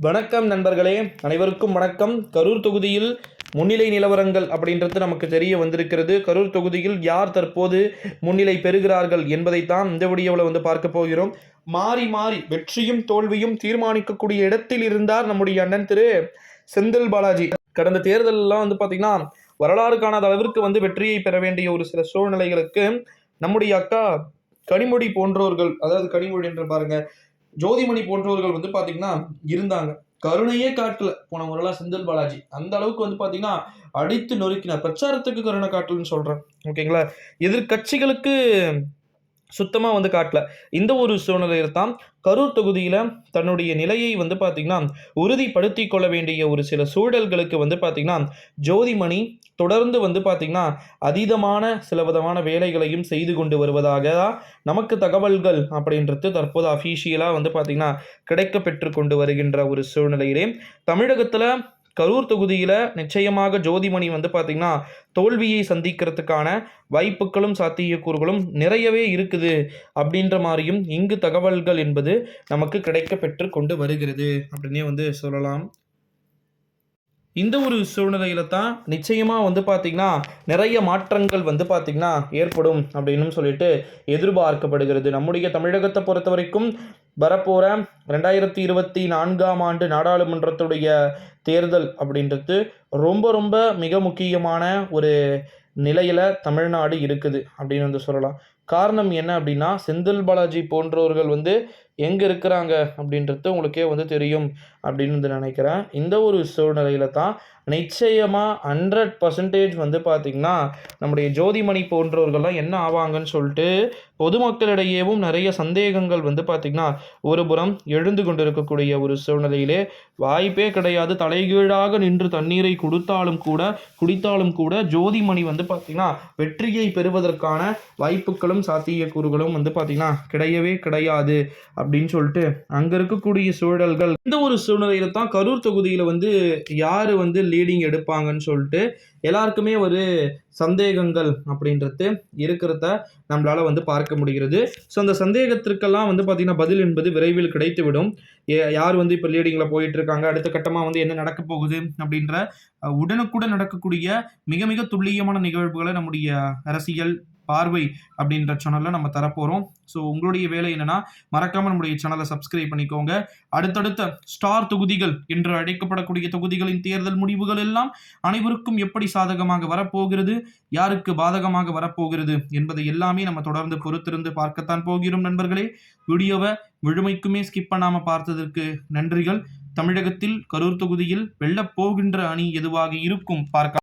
வணக்கம் நண்பர்களே, அனைவருக்கும் வணக்கம். கரூர் தொகுதியில் முன்னிலை நிலவரங்கள் அப்படின்றது நமக்கு தெரிய வந்திருக்கிறது. கரூர் தொகுதியில் யார் தற்போது முன்னிலை பெறுகிறார்கள் என்பதைத்தான் இந்த வீடியோவில் பார்க்க போகிறோம். மாறி மாறி வெற்றியும் தோல்வியும் தீர்மானிக்கக்கூடிய இடத்தில் இருந்தார் நம்முடைய அண்ணன் திரு செந்தில் பாலாஜி. கடந்த தேர்தலெல்லாம் பார்த்தீங்கன்னா வரலாறு காணாத அளவிற்கு வெற்றியை பெற வேண்டிய ஒரு சில சூழ்நிலைகளுக்கு நம்முடைய அக்கா கனிமொழி போன்றவர்கள், அதாவது கனிமொழி என்று பாருங்க, ஜோதிமணி போன்றவர்கள் பார்த்தீங்கன்னா இருந்தாங்க. கருணையே காட்டல போன முறையெல்லாம் செந்தில் பாலாஜி. அந்த அளவுக்கு பார்த்தீங்கன்னா அடித்து நொறுக்கினார். பிரச்சாரத்துக்கு கருணை காட்டலன்னு சொல்றேன், ஓகேங்களா? எதிர்கட்சிகளுக்கு சுத்தமா காட்டல. இந்த ஒரு சூழ்நிலையில் தான் கரூர் தொகுதியில தன்னுடைய நிலையை பார்த்தீங்கன்னா உறுதிப்படுத்தி கொள்ள வேண்டிய ஒரு சில சூழல்களுக்கு பார்த்தீங்கன்னா ஜோதிமணி தொடர்ந்து பார்த்தீங்கன்னா அதீதமான சில விதமான வேலைகளையும் செய்து கொண்டு வருவதாக நமக்கு தகவல்கள் அப்படின்றது தற்போது அஃபீஷியலாக பார்த்தீங்கன்னா கிடைக்க பெற்று கொண்டு வருகின்ற ஒரு சூழ்நிலையிலே தமிழகத்தில் கரூர் தொகுதியில் நிச்சயமாக ஜோதிமணி பார்த்தீங்கன்னா தோல்வியை சந்திக்கிறதுக்கான வாய்ப்புகளும் சாத்தியக்கூறுகளும் நிறையவே இருக்குது அப்படின்ற மாதிரியும் இங்கு தகவல்கள் என்பது நமக்கு கிடைக்க பெற்று கொண்டு வருகிறது அப்படின்னே சொல்லலாம். இந்த ஒரு சூழ்நிலையில தான் நிச்சயமாக பார்த்தீங்கன்னா நிறைய மாற்றங்கள் பார்த்தீங்கன்னா ஏற்படும் அப்படின்னு சொல்லிட்டு எதிர்பார்க்கப்படுகிறது. நம்முடைய தமிழகத்தை பொறுத்த வரைக்கும் வரப்போகிற 2024ஆம் ஆண்டு நாடாளுமன்றத்துடைய தேர்தல் அப்படின்றது ரொம்ப ரொம்ப மிக முக்கியமான ஒரு நிலையில் தமிழ்நாடு இருக்குது அப்படின்னு சொல்லலாம். காரணம் என்ன அப்படின்னா, செந்தில் பாலாஜி போன்றவர்கள் எங்கே இருக்கிறாங்க அப்படின்றது உங்களுக்கே தெரியும் அப்படின்னு நினைக்கிறேன். இந்த ஒரு சூழ்நிலையில் தான் நிச்சயமாக 100% பார்த்திங்கன்னா நம்முடைய ஜோதிமணி போன்றவர்கள்லாம் என்ன ஆவாங்கன்னு சொல்லிட்டு பொதுமக்களிடையேவும் நிறைய சந்தேகங்கள் பார்த்திங்கன்னா ஒரு புறம் எழுந்து கொண்டிருக்கக்கூடிய ஒரு சூழ்நிலையிலே வாய்ப்பே கிடையாது. தலைகீழாக நின்று தண்ணீரை குடித்தாலும் கூட ஜோதிமணி பார்த்திங்கன்னா வெற்றியை பெறுவதற்கான வாய்ப்புகளும் சாத்தியக்கூறுகளும் பார்த்திங்கன்னா கிடையவே கிடையாது அப்படின்னு சொல்லிட்டு அங்கே இருக்கக்கூடிய சூழல்கள். இந்த ஒரு சூழ்நிலையில தான் கரூர் தொகுதியில் யார் லீடிங் எடுப்பாங்கன்னு சொல்லிட்டு எல்லாருக்குமே ஒரு சந்தேகங்கள் அப்படின்றது இருக்கிறத நம்மளால் பார்க்க முடிகிறது. ஸோ அந்த சந்தேகத்திற்கெல்லாம் பார்த்தீங்கன்னா பதில் என்பது விரைவில் கிடைத்துவிடும். யார் இப்போ லீடிங்கில் போயிட்டு இருக்காங்க, அடுத்த கட்டமாக என்ன நடக்க போகுது அப்படின்ற உடனுக்குடன் நடக்கக்கூடிய மிக மிக துல்லியமான நிகழ்வுகளை நம்முடைய அரசியல் பார்வை அப்படின்ற சேனலில் நம்ம தரப்போகிறோம். ஸோ உங்களுடைய வேலை என்னன்னா, மறக்காமல் நம்முடைய சேனலை சப்ஸ்கிரைப் பண்ணிக்கோங்க. அடுத்தடுத்த ஸ்டார் தொகுதிகள் என்று அழைக்கப்படக்கூடிய தொகுதிகளின் தேர்தல் முடிவுகள் எல்லாம் அனைவருக்கும் எப்படி சாதகமாக வரப்போகிறது, யாருக்கு பாதகமாக வரப்போகிறது என்பதை எல்லாமே நம்ம தொடர்ந்து பொறுத்திருந்து பார்க்கத்தான் போகிறோம். நண்பர்களே, வீடியோவை முழுமைக்குமே ஸ்கிப் பண்ணாமல் பார்த்ததற்கு நன்றிகள். தமிழகத்தில் கரூர் தொகுதியில் வெல்லப் போகின்ற அணி எதுவாக இருக்கும் பார்க்க